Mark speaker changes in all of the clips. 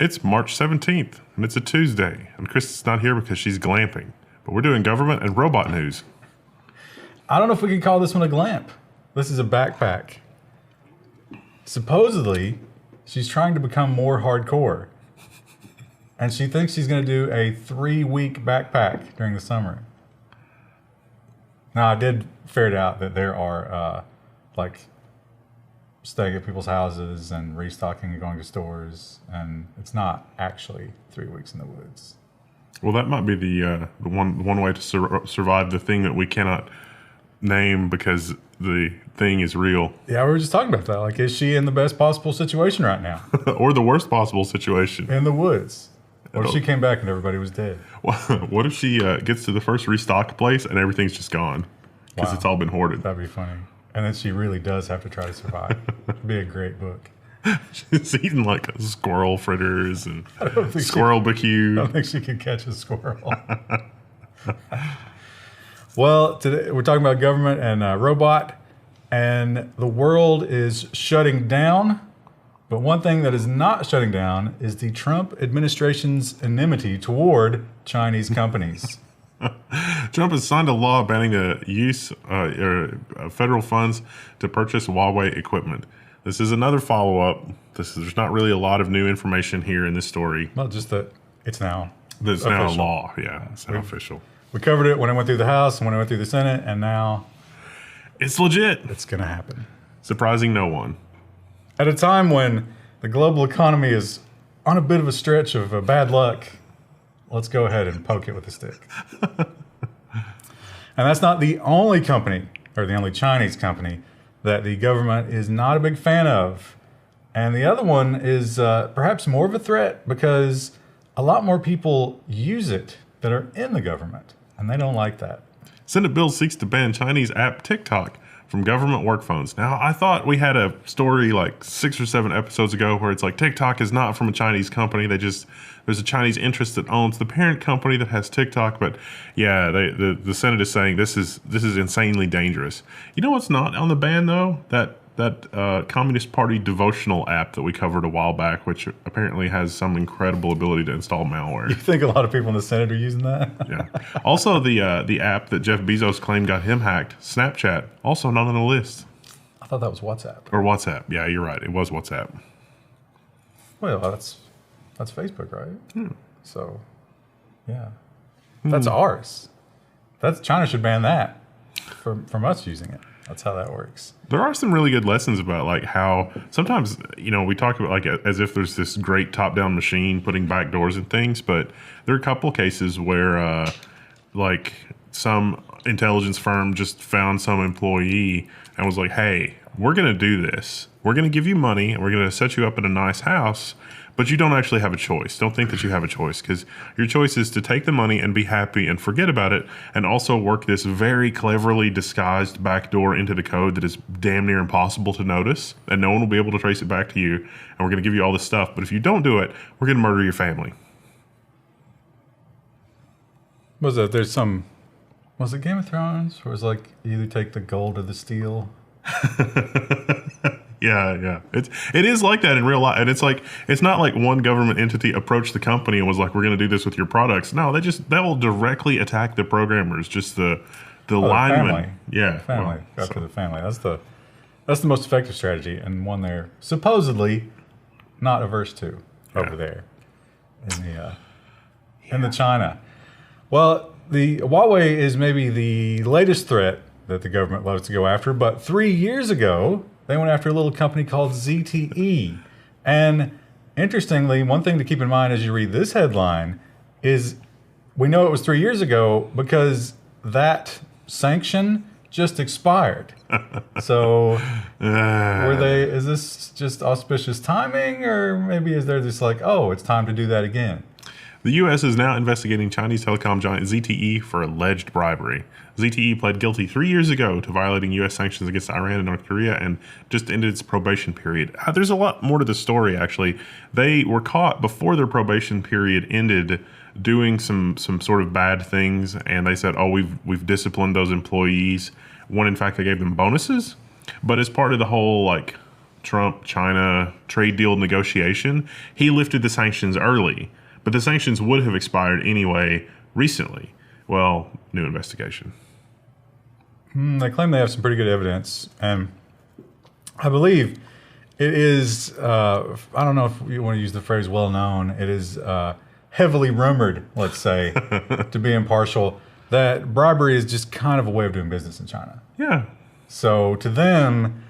Speaker 1: It's March 17th, and it's a Tuesday, and Chris is not here because she's glamping. But we're doing government and robot news.
Speaker 2: I don't know if we can call this one a glamp. This is a backpack. Supposedly, she's trying to become more hardcore. And she thinks she's going to do a 3-week backpack during the summer. Now, I did ferret out that there are, staying at people's houses and restocking and going to stores, and it's not actually 3 weeks in the woods.
Speaker 1: Well, that might be the one way to survive the thing that we cannot name because the thing is real.
Speaker 2: Yeah, we were just talking about that. Like, is she in the best possible situation right now?
Speaker 1: Or the worst possible situation.
Speaker 2: In the woods. What if she came back and everybody was dead?
Speaker 1: What if she gets to the first restock place and everything's just gone? Because it's all been hoarded.
Speaker 2: That'd be funny. And then she really does have to try to survive. It'd be a great book.
Speaker 1: She's eating like squirrel fritters and squirrel barbecue.
Speaker 2: I don't think she can catch a squirrel. Well, today we're talking about government and robot, and the world is shutting down. But one thing that is not shutting down is the Trump administration's enmity toward Chinese companies.
Speaker 1: Trump has signed a law banning the use of federal funds to purchase Huawei equipment. This is another follow-up. There's not really a lot of new information here in this story.
Speaker 2: Well, just that it's now
Speaker 1: It's
Speaker 2: official.
Speaker 1: now a law. Yeah, it's now official.
Speaker 2: We covered it when it went through the House and when it went through the Senate, and now
Speaker 1: It's legit.
Speaker 2: it's going to happen.
Speaker 1: Surprising no one.
Speaker 2: At a time when the global economy is on a bit of a stretch of bad luck, let's go ahead and poke it with a stick. And that's not the only company, or the only Chinese company, that the government is not a big fan of. And the other one is perhaps more of a threat because a lot more people use it that are in the government, and they don't like that.
Speaker 1: Senate bill seeks to ban Chinese app TikTok from government work phones. Now, I thought we had a story like 6 or 7 episodes ago where it's like TikTok is not from a Chinese company. There's a Chinese interest that owns the parent company that has TikTok. But yeah, the Senate is saying this is insanely dangerous. You know what's not on the ban though? That Communist Party devotional app that we covered a while back, which apparently has some incredible ability to install malware.
Speaker 2: You think a lot of people in the Senate are using that?
Speaker 1: Yeah. Also, the app that Jeff Bezos claimed got him hacked, Snapchat, also not on the list.
Speaker 2: I thought that was WhatsApp.
Speaker 1: Or WhatsApp. Yeah, you're right. It was WhatsApp.
Speaker 2: Well, that's Facebook, right? So, yeah. That's ours. China should ban that from us using it. That's how that works.
Speaker 1: There are some really good lessons about like how sometimes, we talk about like as if there's this great top-down machine putting back doors and things, but there are a couple cases where like some intelligence firm just found some employee and was like, hey, we're going to do this. We're going to give you money and we're going to set you up in a nice house, but you don't actually have a choice. Don't think that you have a choice because your choice is to take the money and be happy and forget about it and also work this very cleverly disguised backdoor into the code that is damn near impossible to notice and no one will be able to trace it back to you and we're going to give you all this stuff. But if you don't do it, we're going to murder your family.
Speaker 2: Was it Game of Thrones? Where it was like you either take the gold or the steel?
Speaker 1: Yeah. It is like that in real life. And it's not like one government entity approached the company and was like, we're going to do this with your products. No, they will directly attack the programmers, just the linemen.
Speaker 2: Family.
Speaker 1: Yeah.
Speaker 2: Family. Go after the family. That's the most effective strategy and one they're supposedly not averse to over there in the China. Well, the Huawei is maybe the latest threat that the government loves to go after, but 3 years ago, they went after a little company called ZTE. And interestingly, one thing to keep in mind as you read this headline is we know it was 3 years ago because that sanction just expired. So is this just auspicious timing, or maybe is there this like, oh, it's time to do that again?
Speaker 1: The U.S. is now investigating Chinese telecom giant ZTE for alleged bribery. ZTE pled guilty 3 years ago to violating U.S. sanctions against Iran and North Korea and just ended its probation period. There's a lot more to the story, actually. They were caught before their probation period ended doing some sort of bad things, and they said, oh, we've disciplined those employees. One, in fact, they gave them bonuses. But as part of the whole, like, Trump-China trade deal negotiation, he lifted the sanctions early, but the sanctions would have expired anyway recently. Well, new investigation.
Speaker 2: They claim they have some pretty good evidence, and I believe it is, I don't know if you want to use the phrase well known, it is heavily rumored, let's say, to be impartial, that bribery is just kind of a way of doing business in China.
Speaker 1: Yeah.
Speaker 2: So to them,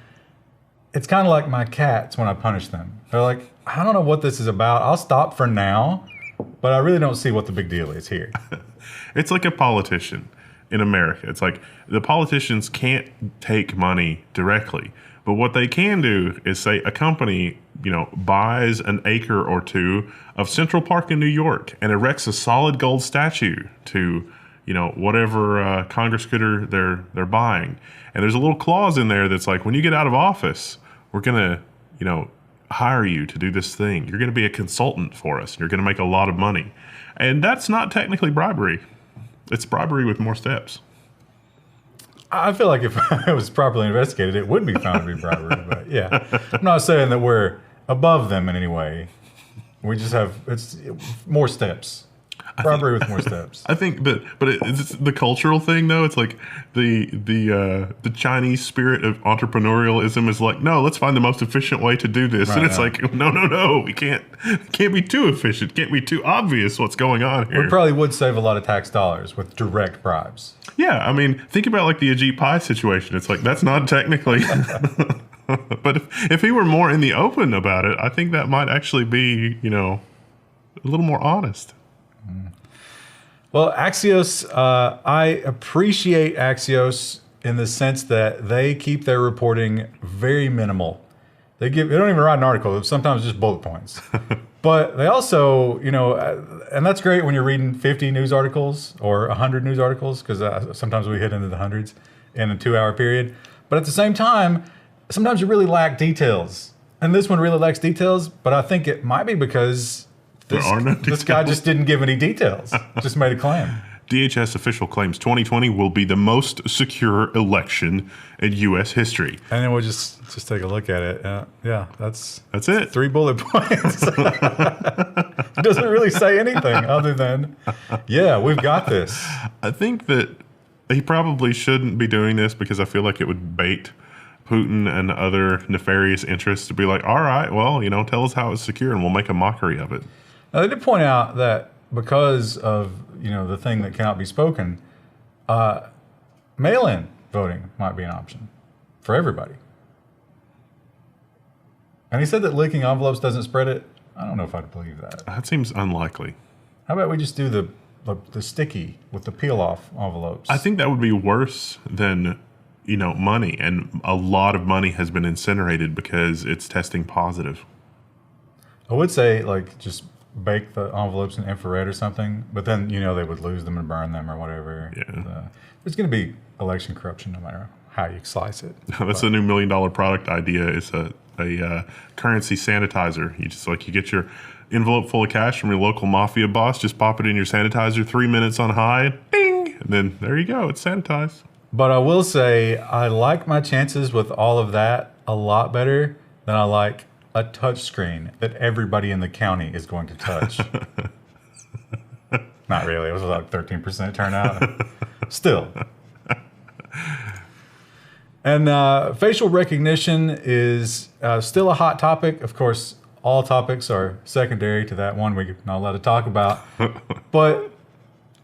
Speaker 2: it's kind of like my cats when I punish them. They're like, I don't know what this is about. I'll stop for now, but I really don't see what the big deal is here.
Speaker 1: It's like a politician in America. It's like the politicians can't take money directly, but what they can do is say a company, buys an acre or two of Central Park in New York and erects a solid gold statue to, whatever Congress critter they're buying. And there's a little clause in there that's like, when you get out of office, we're gonna, hire you to do this thing. You're gonna be a consultant for us. You're gonna make a lot of money. And that's not technically bribery. It's bribery with more steps.
Speaker 2: I feel like if it was properly investigated, it would be found to be bribery. But yeah, I'm not saying that we're above them in any way. We just have it's more steps. Bribery with more steps.
Speaker 1: I think, but it's the cultural thing though. It's like the Chinese spirit of entrepreneurialism is like, no, let's find the most efficient way to do this, right, and it's like, no, we can't be too efficient, can't be too obvious what's going on here.
Speaker 2: We probably would save a lot of tax dollars with direct bribes.
Speaker 1: Yeah, I mean, think about like the Ajit Pai situation. It's like that's not technically. But if he were more in the open about it, I think that might actually be, a little more honest.
Speaker 2: Well, Axios, I appreciate Axios in the sense that they keep their reporting very minimal. They don't even write an article. It's sometimes just bullet points. But they also, and that's great when you're reading 50 news articles or 100 news articles, because sometimes we hit into the hundreds in a 2-hour period. But at the same time, sometimes you really lack details. And this one really lacks details, but I think it might be because this guy just didn't give any details, just made a claim.
Speaker 1: DHS official claims 2020 will be the most secure election in U.S. history.
Speaker 2: And then we'll just take a look at it. Yeah, that's
Speaker 1: it.
Speaker 2: 3 bullet points. It doesn't really say anything other than, yeah, we've got this.
Speaker 1: I think that he probably shouldn't be doing this because I feel like it would bait Putin and other nefarious interests to be like, all right, well, tell us how it's secure and we'll make a mockery of it.
Speaker 2: Now, they did point out that because of, the thing that cannot be spoken, mail-in voting might be an option for everybody. And he said that leaking envelopes doesn't spread it. I don't know if I'd believe that.
Speaker 1: That seems unlikely.
Speaker 2: How about we just do the sticky with the peel-off envelopes?
Speaker 1: I think that would be worse than, money. And a lot of money has been incinerated because it's testing positive.
Speaker 2: I would say, just bake the envelopes in infrared or something, but then they would lose them and burn them or whatever.
Speaker 1: Yeah.
Speaker 2: There's going to be election corruption no matter how you slice it.
Speaker 1: That's a new $1 million product idea. It's a currency sanitizer. You get your envelope full of cash from your local mafia boss, just pop it in your sanitizer, 3 minutes on high, ding, and then there you go, it's sanitized.
Speaker 2: But I will say I like my chances with all of that a lot better than I like a touch screen that everybody in the county is going to touch. Not really. It was like 13% turnout. Still. And facial recognition is still a hot topic. Of course, all topics are secondary to that one we're not allowed to talk about. But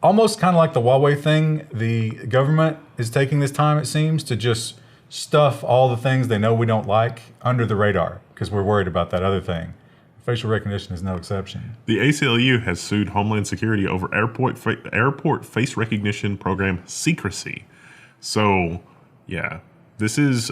Speaker 2: almost kind of like the Huawei thing, the government is taking this time, it seems, to just stuff all the things they know we don't like under the radar because we're worried about that other thing. Facial recognition is no exception.
Speaker 1: The ACLU has sued Homeland Security over airport face recognition program secrecy. So, yeah, this is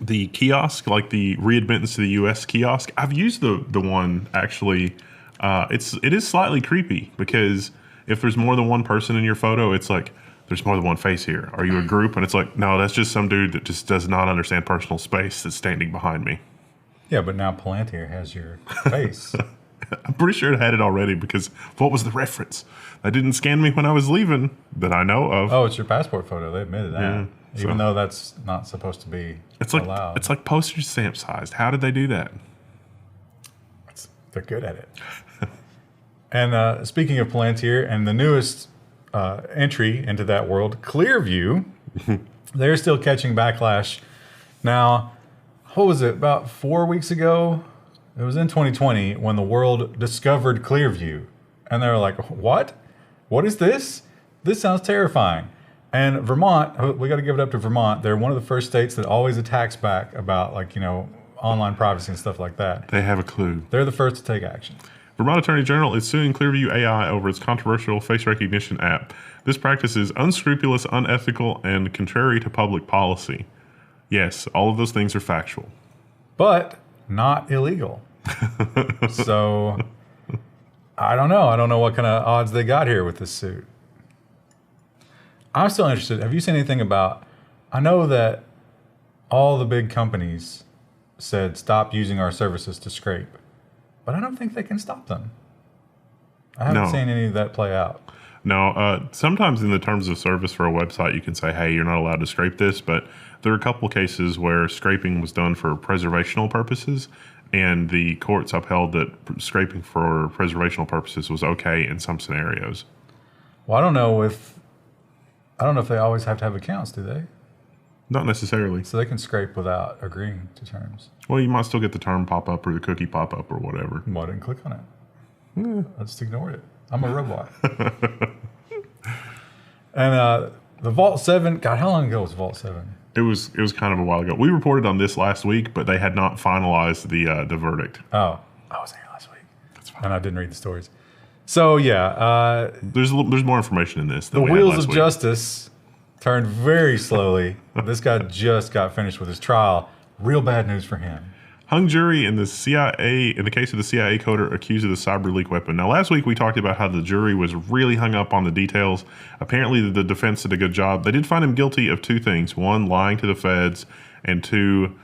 Speaker 1: the kiosk, like the readmittance to the U.S. kiosk. I've used the one actually. It is slightly creepy because if there's more than one person in your photo, it's like, there's more than one face here. Are you a group? And it's like, no, that's just some dude that just does not understand personal space that's standing behind me.
Speaker 2: Yeah, but now Palantir has your face.
Speaker 1: I'm pretty sure it had it already because what was the reference? That didn't scan me when I was leaving that I know of.
Speaker 2: Oh, it's your passport photo. They admitted that.
Speaker 1: Yeah,
Speaker 2: Even though that's not supposed to be allowed.
Speaker 1: It's like postage stamp sized. How did they do that?
Speaker 2: They're good at it. And speaking of Palantir and the newest entry into that world, Clearview, they're still catching backlash. Now, what was it, about 4 weeks ago? It was in 2020 when the world discovered Clearview. And they were like, what? What is this? This sounds terrifying. And Vermont, we got to give it up to Vermont. They're one of the first states that always attacks back about, like, online privacy and stuff like that.
Speaker 1: They have a clue.
Speaker 2: They're the first to take action.
Speaker 1: Vermont Attorney General is suing Clearview AI over its controversial face recognition app. This practice is unscrupulous, unethical, and contrary to public policy. Yes, all of those things are factual.
Speaker 2: But not illegal. So, I don't know. I don't know what kind of odds they got here with this suit. I'm still interested. Have you seen anything about... I know that all the big companies said, stop using our services to scrape. But I don't think they can stop them. I haven't seen any of that play out.
Speaker 1: No, sometimes in the terms of service for a website, you can say, hey, you're not allowed to scrape this. But there are a couple cases where scraping was done for preservational purposes. And the courts upheld that scraping for preservational purposes was okay in some scenarios.
Speaker 2: Well, I don't know if they always have to have accounts, do they?
Speaker 1: Not necessarily.
Speaker 2: So they can scrape without agreeing to terms.
Speaker 1: Well, you might still get the term pop up or the cookie pop up or whatever.
Speaker 2: Well, I didn't click on it. I just ignored it. I'm a robot. And the Vault 7, God, how long ago was Vault 7?
Speaker 1: It was kind of a while ago. We reported on this last week, but they had not finalized the verdict.
Speaker 2: Oh, I was here last week. That's fine. And I didn't read the stories. So, yeah.
Speaker 1: There's more information in this.
Speaker 2: The wheels of justice turned very slowly. This guy just got finished with his trial. Real bad news for him.
Speaker 1: Hung jury in the case of the CIA coder accused of the cyber leak weapon. Now, last week we talked about how the jury was really hung up on the details. Apparently, the defense did a good job. They did find him guilty of two things. One, lying to the feds, and two,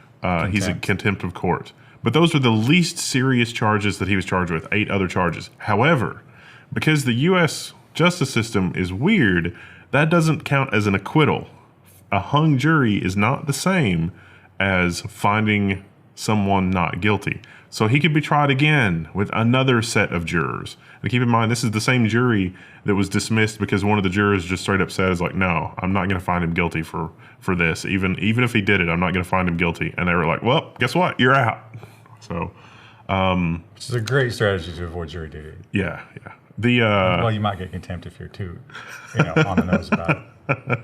Speaker 1: he's in contempt of court. But those are the least serious charges that he was charged with, 8 other charges. However, because the U.S. justice system is weird, that doesn't count as an acquittal. A hung jury is not the same as finding someone not guilty. So he could be tried again with another set of jurors. And keep in mind, this is the same jury that was dismissed because one of the jurors just straight up says, like, no, I'm not going to find him guilty for this. Even if he did it, I'm not going to find him guilty. And they were like, well, guess what? You're out. So,
Speaker 2: which is a great strategy to avoid jury duty.
Speaker 1: Yeah.
Speaker 2: Well, you might get contempt if you're too, on the nose about it.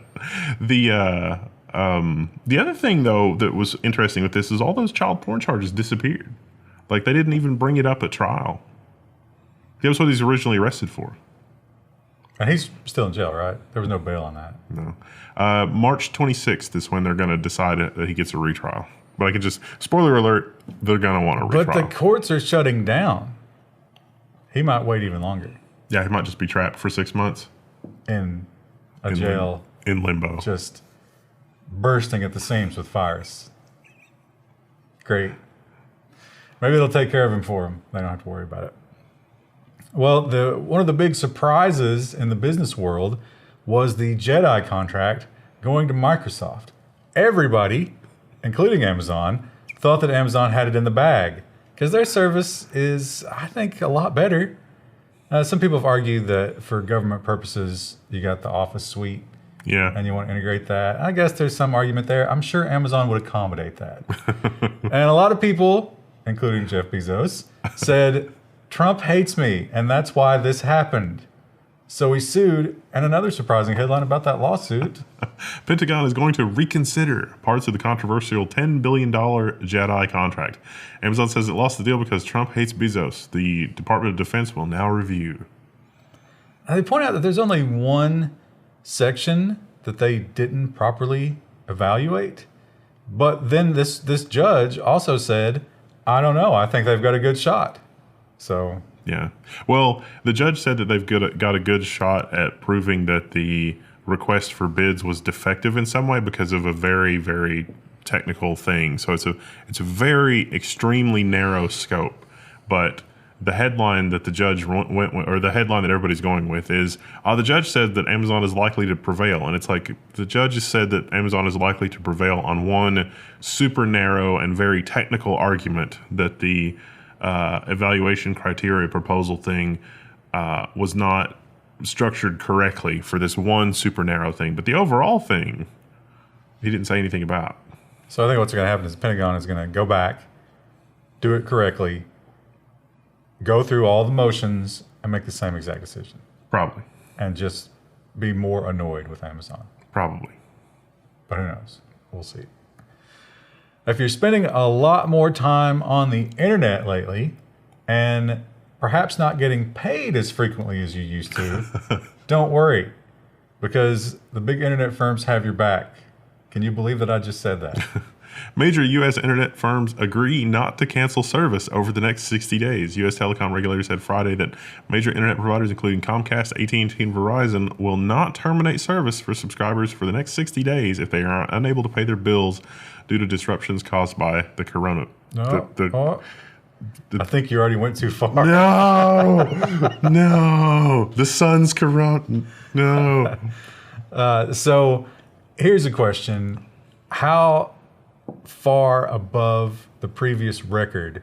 Speaker 1: The other thing, though, that was interesting with this is all those child porn charges disappeared. Like, they didn't even bring it up at trial. That was what he was originally arrested for.
Speaker 2: And he's still in jail, right? There was no bail on that.
Speaker 1: No. March 26th is when they're going to decide that he gets a retrial. But I can just, spoiler alert, they're going to want a retrial.
Speaker 2: But the courts are shutting down. He might wait even longer.
Speaker 1: Yeah, he might just be trapped for 6 months.
Speaker 2: In a jail.
Speaker 1: In limbo.
Speaker 2: Just bursting at the seams with fires. Great. Maybe they'll take care of him for him. They don't have to worry about it. Well, one of the big surprises in the business world was the JEDI contract going to Microsoft. Everybody, including Amazon, thought that Amazon had it in the bag because their service is, I think, a lot better. Some people have argued that for government purposes, you got the Office suite.
Speaker 1: Yeah.
Speaker 2: And you want to integrate that. I guess there's some argument there. I'm sure Amazon would accommodate that. And a lot of people, including Jeff Bezos, said, Trump hates me, and that's why this happened. So he sued. And another surprising headline about that lawsuit.
Speaker 1: Pentagon is going to reconsider parts of the controversial $10 billion JEDI contract. Amazon says it lost the deal because Trump hates Bezos. The Department of Defense will now review.
Speaker 2: Now, they point out that there's only one section that they didn't properly evaluate. But then this judge also said, I don't know, I think they've got a good shot. So
Speaker 1: yeah. Well, the judge said that they've got a good shot at proving that the request for bids was defective in some way because of a very, very technical thing. So it's a very extremely narrow scope. But the headline that the judge went with, or the headline that everybody's going with is, the judge said that Amazon is likely to prevail. And it's like, the judge has said that Amazon is likely to prevail on one super narrow and very technical argument that the evaluation criteria proposal thing was not structured correctly for this one super narrow thing. But the overall thing, he didn't say anything about.
Speaker 2: So I think what's going to happen is the Pentagon is going to go back, do it correctly, go through all the motions, and make the same exact decision.
Speaker 1: Probably.
Speaker 2: And just be more annoyed with Amazon.
Speaker 1: Probably.
Speaker 2: But who knows? We'll see. If you're spending a lot more time on the internet lately and perhaps not getting paid as frequently as you used to, don't worry, because the big internet firms have your back. Can you believe that I just said that?
Speaker 1: Major U.S. internet firms agree not to cancel service over the next 60 days. U.S. telecom regulators said Friday that major internet providers, including Comcast, AT&T, and Verizon, will not terminate service for subscribers for the next 60 days if they are unable to pay their bills due to disruptions caused by the corona.
Speaker 2: I think you already went too far.
Speaker 1: No, no, the sun's corona. No.
Speaker 2: So here's a question. How far above the previous record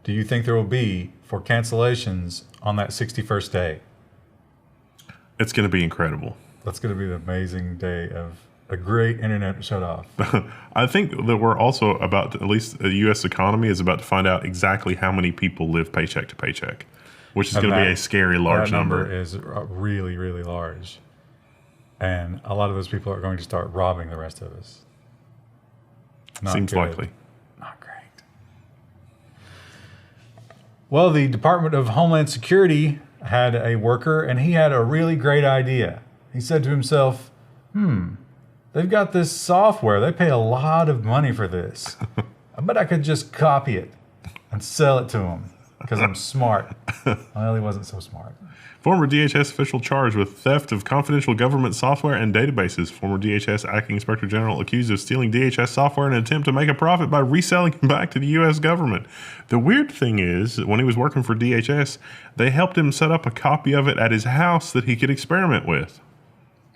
Speaker 2: do you think there will be for cancellations on that 61st day?
Speaker 1: It's going to be incredible.
Speaker 2: That's going to be an amazing day of a great internet shut off.
Speaker 1: I think that we're also about to, at least the U.S. economy is about to find out exactly how many people live paycheck to paycheck, which is going to be a scary large number.
Speaker 2: That number is really, really large. And a lot of those people are going to start robbing the rest of us.
Speaker 1: Seems likely.
Speaker 2: Not great. Well, the Department of Homeland Security had a worker, and he had a really great idea. He said to himself, they've got this software. They pay a lot of money for this. I bet I could just copy it and sell it to them because I'm smart. Well, he wasn't so smart.
Speaker 1: Former DHS official charged with theft of confidential government software and databases. Former DHS acting inspector general accused of stealing DHS software in an attempt to make a profit by reselling it back to the U.S. government. The weird thing is, when he was working for DHS, they helped him set up a copy of it at his house that he could experiment with.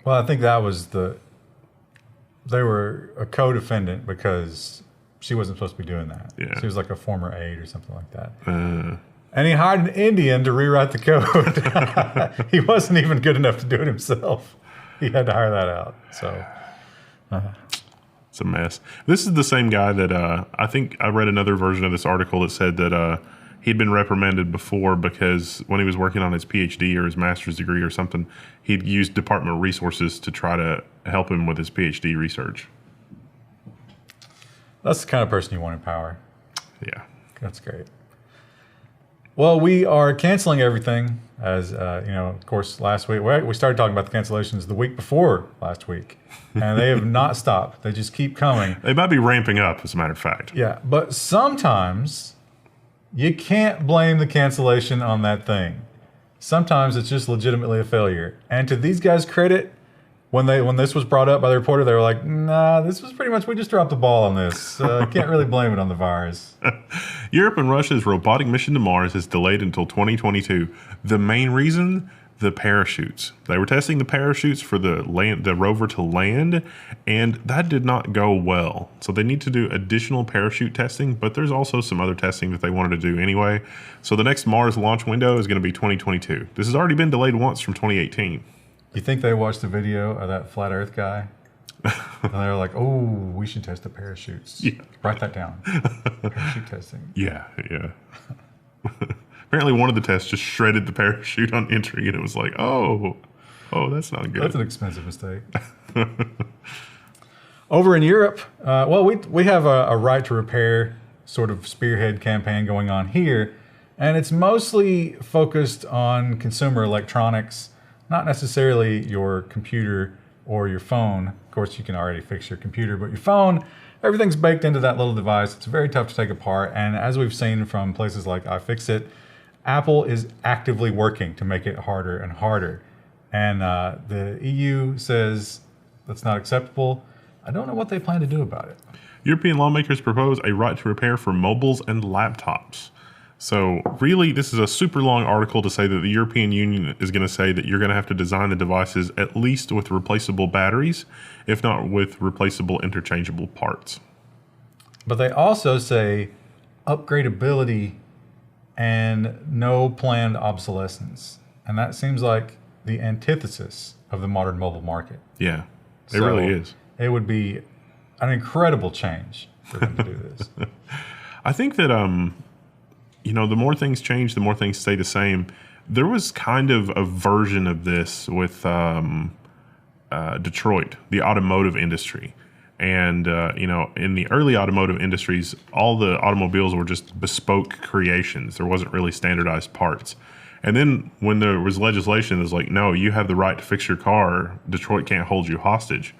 Speaker 2: Well, I think that was they were a co-defendant because she wasn't supposed to be doing that.
Speaker 1: Yeah.
Speaker 2: She was like a former aide or something like that. And he hired an Indian to rewrite the code. He wasn't even good enough to do it himself. He had to hire that out. So
Speaker 1: it's a mess. This is the same guy that I think I read another version of this article that said that he'd been reprimanded before because when he was working on his PhD or his master's degree or something, he'd used department resources to try to help him with his PhD research.
Speaker 2: That's the kind of person you want in power.
Speaker 1: Yeah.
Speaker 2: That's great. Well, we are canceling everything, as of course, last week. We started talking about the cancellations the week before last week, and they have not stopped. They just keep coming.
Speaker 1: They might be ramping up, as a matter of fact.
Speaker 2: Yeah, but sometimes you can't blame the cancellation on that thing. Sometimes it's just legitimately a failure. And to these guys' credit, when this was brought up by the reporter, they were like, nah, this was pretty much, we just dropped the ball on this. Can't really blame it on the virus.
Speaker 1: Europe and Russia's robotic mission to Mars is delayed until 2022. The main reason? The parachutes. They were testing the parachutes for the rover to land, and that did not go well. So they need to do additional parachute testing, but there's also some other testing that they wanted to do anyway. So the next Mars launch window is going to be 2022. This has already been delayed once from 2018.
Speaker 2: You think they watched the video of that flat Earth guy? And they were like, oh, we should test the parachutes. Yeah. Write that down. Parachute testing.
Speaker 1: Yeah. Apparently one of the tests just shredded the parachute on entry, and it was like, oh, that's not good.
Speaker 2: That's an expensive mistake. Over in Europe, we have a right to repair sort of spearhead campaign going on here, and it's mostly focused on consumer electronics, not necessarily your computer or your phone. Of course, you can already fix your computer, but your phone, everything's baked into that little device. It's very tough to take apart, and as we've seen from places like iFixit, Apple is actively working to make it harder and harder. And the EU says that's not acceptable. I don't know what they plan to do about it.
Speaker 1: European lawmakers propose a right to repair for mobiles and laptops. So really, this is a super long article to say that the European Union is going to say that you're going to have to design the devices at least with replaceable batteries, if not with replaceable interchangeable parts.
Speaker 2: But they also say upgradability and no planned obsolescence. And that seems like the antithesis of the modern mobile market.
Speaker 1: Yeah, it really is.
Speaker 2: It would be an incredible change for them to do this.
Speaker 1: I think that, the more things change, the more things stay the same. There was kind of a version of this with Detroit, the automotive industry. And, in the early automotive industries, all the automobiles were just bespoke creations. There wasn't really standardized parts. And then when there was legislation that was like, no, you have the right to fix your car, Detroit can't hold you hostage.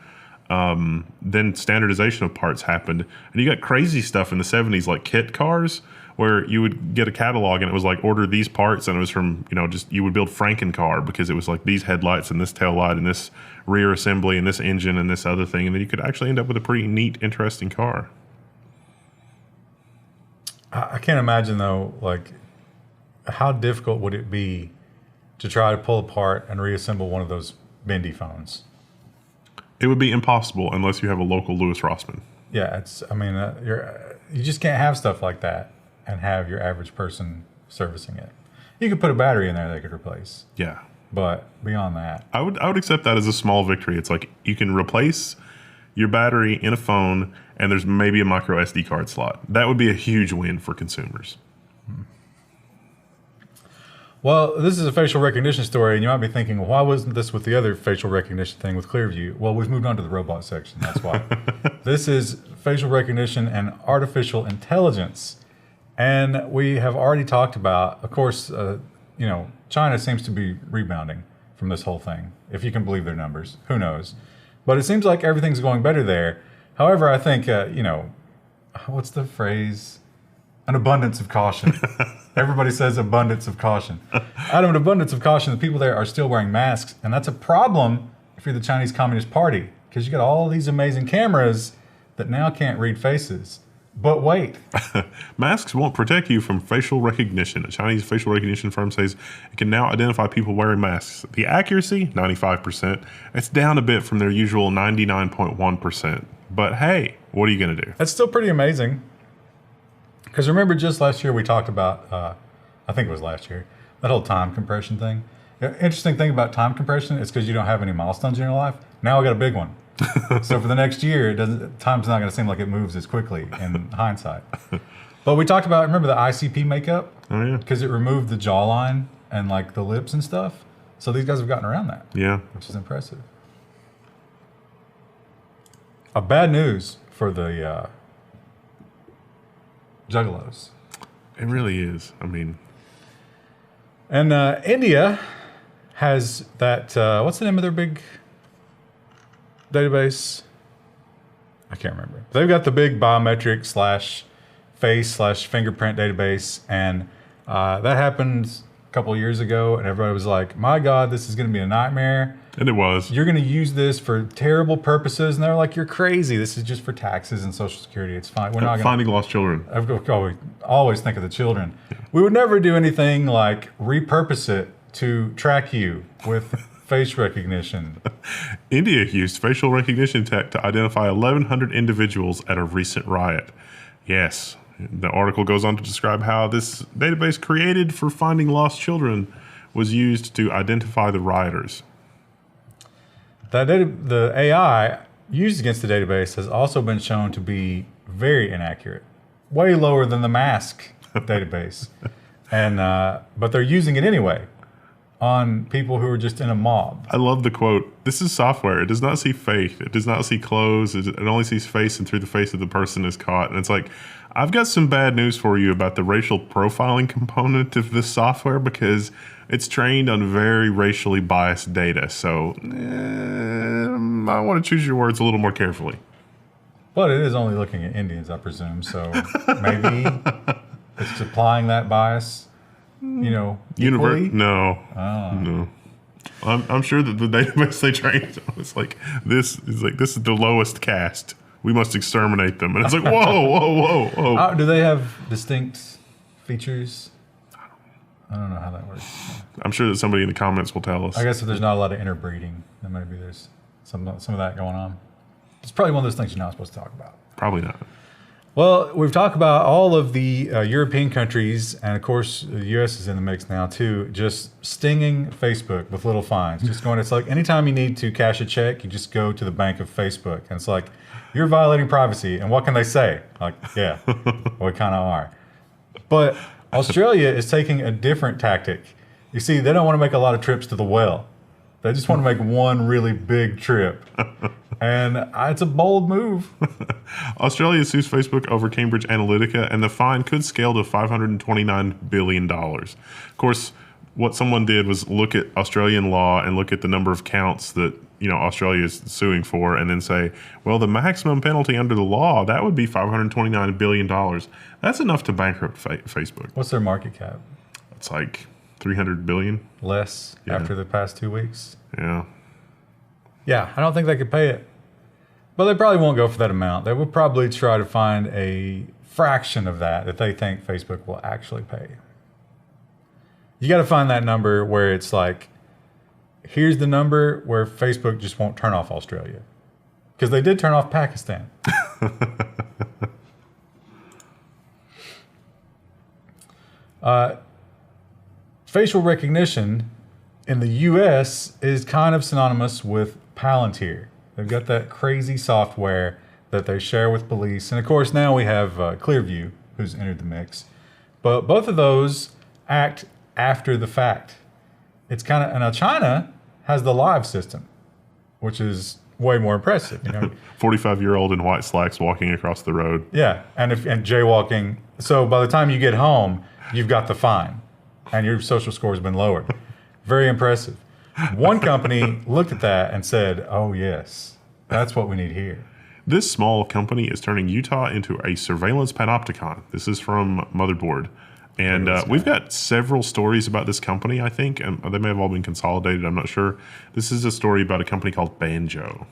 Speaker 1: Then standardization of parts happened. And you got crazy stuff in the 70s, like kit cars, where you would get a catalog and it was like, order these parts. And it was from, you would build Franken-car because it was like these headlights and this tail light and this rear assembly and this engine and this other thing. And then you could actually end up with a pretty neat, interesting car.
Speaker 2: I can't imagine, though, like, how difficult would it be to try to pull apart and reassemble one of those bendy phones?
Speaker 1: It would be impossible unless you have a local Louis Rossmann.
Speaker 2: Yeah, you just can't have stuff like that and have your average person servicing it. You could put a battery in there they could replace.
Speaker 1: Yeah.
Speaker 2: But beyond that,
Speaker 1: I would accept that as a small victory. It's like you can replace your battery in a phone and there's maybe a micro SD card slot. That would be a huge win for consumers.
Speaker 2: Well, this is a facial recognition story, and you might be thinking, well, why wasn't this with the other facial recognition thing with Clearview? Well, we've moved on to the robot section. That's why. This is facial recognition and artificial intelligence. And we have already talked about, of course, China seems to be rebounding from this whole thing, if you can believe their numbers. Who knows? But it seems like everything's going better there. However, I think, what's the phrase? An abundance of caution. Everybody says abundance of caution. Out of an abundance of caution, the people there are still wearing masks. And that's a problem if you're the Chinese Communist Party, because you got all these amazing cameras that now can't read faces. But wait.
Speaker 1: Masks won't protect you from facial recognition. A Chinese facial recognition firm says it can now identify people wearing masks. The accuracy, 95%. It's down a bit from their usual 99.1%. But hey, what are you going to do?
Speaker 2: That's still pretty amazing. Because remember, just last year we talked about, I think it was last year, that whole time compression thing. The interesting thing about time compression is because you don't have any milestones in your life. Now I got a big one. So for the next year, time's not going to seem like it moves as quickly in hindsight. But we talked about, remember the ICP makeup?
Speaker 1: Oh, yeah.
Speaker 2: Because it removed the jawline and like the lips and stuff. So these guys have gotten around that.
Speaker 1: Yeah.
Speaker 2: Which is impressive. A bad news for the juggalos.
Speaker 1: It really is. I mean,
Speaker 2: and India has that. What's the name of their big database? I can't remember. They've got the big biometric /face /fingerprint database, and that happened a couple of years ago, and everybody was like, "My God, this is going to be a nightmare." And
Speaker 1: it was.
Speaker 2: You're going to use this for terrible purposes, and they're like, "You're crazy. This is just for taxes and Social Security. It's fine. We're not going
Speaker 1: finding lost children."
Speaker 2: I always think of the children. Yeah. We would never do anything like repurpose it to track you with face recognition.
Speaker 1: India used facial recognition tech to identify 1,100 individuals at a recent riot. Yes, the article goes on to describe how this database created for finding lost children was used to identify the rioters.
Speaker 2: The AI used against the database has also been shown to be very inaccurate, way lower than the mask database. And but they're using it anyway on people who are just in a mob.
Speaker 1: I love the quote, "This is software. It does not see face. It does not see clothes. It only sees face, and through the face of the person is caught." And it's like, I've got some bad news for you about the racial profiling component of this software, because it's trained on very racially biased data. So I want to choose your words a little more carefully.
Speaker 2: But it is only looking at Indians, I presume. So maybe it's applying that bias, equally?
Speaker 1: No. I'm sure that the database they trained on is like, this is the lowest caste. We must exterminate them. And it's like, whoa.
Speaker 2: Do they have distinct features. I don't know how that works.
Speaker 1: I'm sure that somebody in the comments will tell us.
Speaker 2: I guess if there's not a lot of interbreeding, then maybe there's some of that going on. It's probably one of those things you're not supposed to talk about.
Speaker 1: Probably not.
Speaker 2: Well, we've talked about all of the European countries, and of course, the U.S. is in the mix now too, just stinging Facebook with little fines. Just going, it's like anytime you need to cash a check, you just go to the bank of Facebook. And it's like, you're violating privacy. And what can they say? Like, yeah, we kind of are. But Australia is taking a different tactic. You see, they don't want to make a lot of trips to the well. They just want to make one really big trip. And it's a bold move.
Speaker 1: Australia sues Facebook over Cambridge Analytica, and the fine could scale to $529 billion. Of course, what someone did was look at Australian law and look at the number of counts that Australia is suing for, and then say, well, the maximum penalty under the law, that would be $529 billion. That's enough to bankrupt Facebook.
Speaker 2: What's their market cap?
Speaker 1: It's like $300 billion.
Speaker 2: Less after the past 2 weeks.
Speaker 1: Yeah.
Speaker 2: Yeah, I don't think they could pay it. But they probably won't go for that amount. They will probably try to find a fraction of that they think Facebook will actually pay. You got to find that number where it's like, here's the number where Facebook just won't turn off Australia. Because they did turn off Pakistan. Facial recognition in the U.S. is kind of synonymous with Palantir. They've got that crazy software that they share with police. And of course, now we have Clearview, who's entered the mix. But both of those act after the fact. It's kind of, and now China has the live system, which is way more impressive.
Speaker 1: 45-year-old in white slacks walking across the road.
Speaker 2: Yeah, and jaywalking. So by the time you get home, you've got the fine, and your social score has been lowered. Very impressive. One company looked at that and said, oh, yes, that's what we need here.
Speaker 1: This small company is turning Utah into a surveillance panopticon. This is from Motherboard. And we've got several stories about this company, I think. And they may have all been consolidated. I'm not sure. This is a story about a company called Banjo.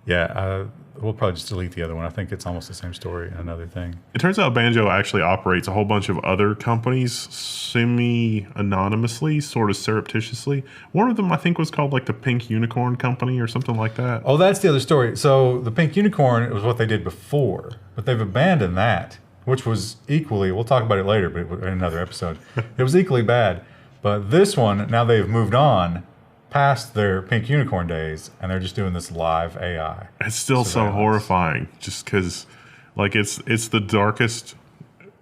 Speaker 2: Yeah, we'll probably just delete the other one. I think it's almost the same story and another thing.
Speaker 1: It turns out Banjo actually operates a whole bunch of other companies semi-anonymously, sort of surreptitiously. One of them, I think, was called like the Pink Unicorn Company or something like that.
Speaker 2: Oh, that's the other story. So the Pink Unicorn was what they did before, but they've abandoned that, which was equally, we'll talk about it later, but in another episode. It was equally bad. But this one, now they've moved on past their Pink Unicorn days, and they're just doing this live AI.
Speaker 1: It's still so horrifying, just because, like, it's the darkest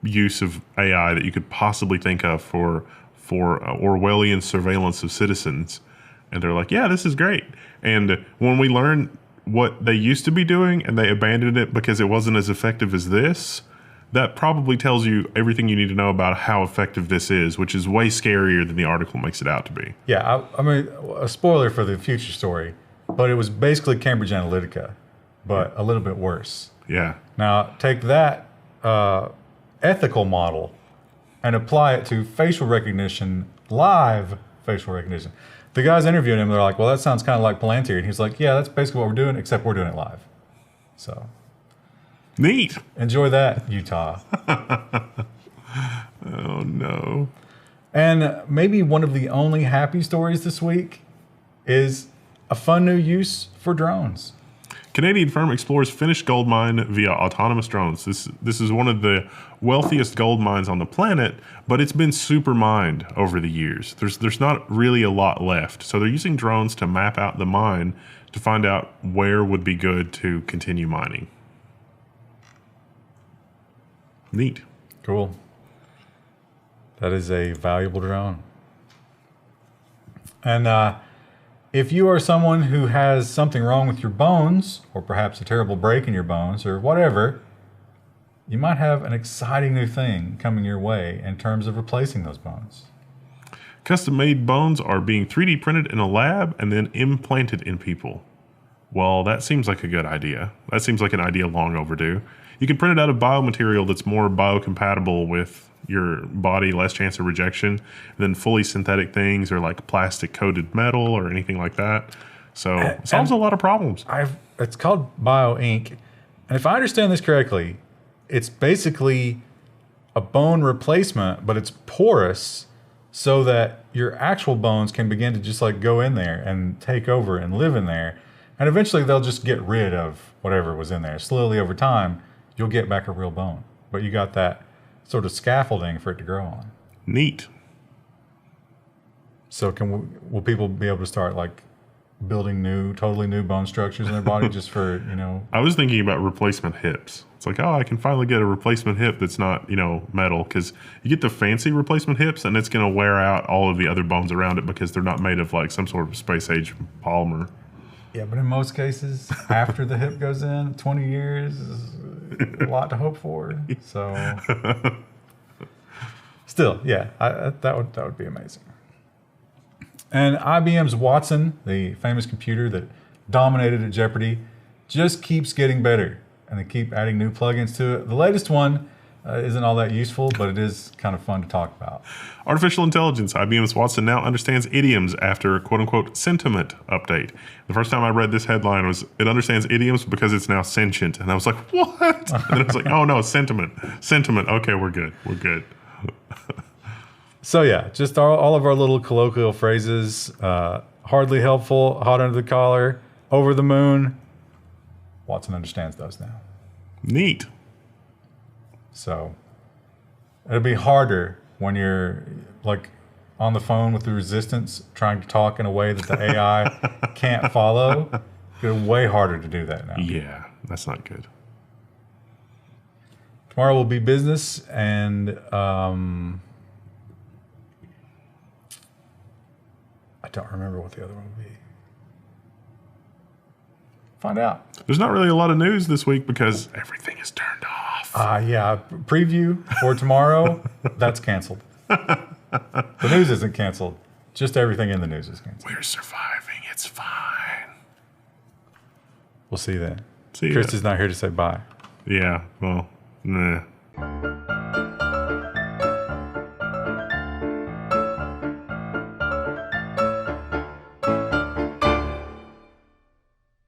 Speaker 1: use of AI that you could possibly think of for Orwellian surveillance of citizens. And they're like, yeah, this is great. And when we learn what they used to be doing and they abandoned it because it wasn't as effective as this, that probably tells you everything you need to know about how effective this is, which is way scarier than the article makes it out to be.
Speaker 2: Yeah, I mean, a spoiler for the future story, but it was basically Cambridge Analytica, but a little bit worse.
Speaker 1: Yeah.
Speaker 2: Now, take that ethical model and apply it to facial recognition, live facial recognition. The guys interviewing him, they're like, well, that sounds kind of like Palantir. And he's like, yeah, that's basically what we're doing, except we're doing it live. So...
Speaker 1: neat.
Speaker 2: Enjoy that, Utah.
Speaker 1: Oh, no.
Speaker 2: And maybe one of the only happy stories this week is a fun new use for drones.
Speaker 1: Canadian firm explores Finnish gold mine via autonomous drones. This is one of the wealthiest gold mines on the planet, but it's been super mined over the years. There's not really a lot left. So they're using drones to map out the mine to find out where would be good to continue mining. Neat.
Speaker 2: Cool. That is a valuable drone. And if you are someone who has something wrong with your bones, or perhaps a terrible break in your bones, or whatever, you might have an exciting new thing coming your way in terms of replacing those bones.
Speaker 1: Custom-made bones are being 3D printed in a lab and then implanted in people. Well, that seems like a good idea. That seems like an idea long overdue. You can print it out of biomaterial that's more biocompatible with your body, less chance of rejection than fully synthetic things or like plastic-coated metal or anything like that. So it solves a lot of problems.
Speaker 2: It's called bio ink. And if I understand this correctly, it's basically a bone replacement, but it's porous so that your actual bones can begin to just like go in there and take over and live in there. And eventually they'll just get rid of whatever was in there. Slowly over time, you'll get back a real bone. But you got that sort of scaffolding for it to grow on.
Speaker 1: Neat.
Speaker 2: So will people be able to start like building totally new bone structures in their body just for,
Speaker 1: I was thinking about replacement hips. It's like, oh, I can finally get a replacement hip that's not, metal, because you get the fancy replacement hips and it's going to wear out all of the other bones around it because they're not made of like some sort of space age polymer.
Speaker 2: Yeah, but in most cases, after the hip goes in, 20 years is a lot to hope for. So, still, yeah, that would be amazing. And IBM's Watson, the famous computer that dominated at Jeopardy, just keeps getting better, and they keep adding new plugins to it. The latest one isn't all that useful, but it is kind of fun to talk about.
Speaker 1: Artificial intelligence. IBM's Watson now understands idioms after a quote-unquote sentiment update. The first time I read this headline was, it understands idioms because it's now sentient. And I was like, what? And then I was like, oh no, sentiment. Sentiment. Okay, we're good. We're good.
Speaker 2: So yeah, just all of our little colloquial phrases. Hardly helpful, hot under the collar, over the moon. Watson understands those now.
Speaker 1: Neat.
Speaker 2: So it'll be harder when you're like on the phone with the resistance trying to talk in a way that the AI can't follow. It'll be way harder to do that now.
Speaker 1: Yeah, that's not good.
Speaker 2: Tomorrow will be business, and I don't remember what the other one will be. Find out.
Speaker 1: There's not really a lot of news this week because everything is turned off.
Speaker 2: Yeah, preview for tomorrow, that's canceled. The news isn't canceled. Just everything in the news is canceled.
Speaker 1: We're surviving. It's fine.
Speaker 2: We'll see you then.
Speaker 1: See ya.
Speaker 2: Chris is not here to say bye.
Speaker 1: Yeah, well, nah.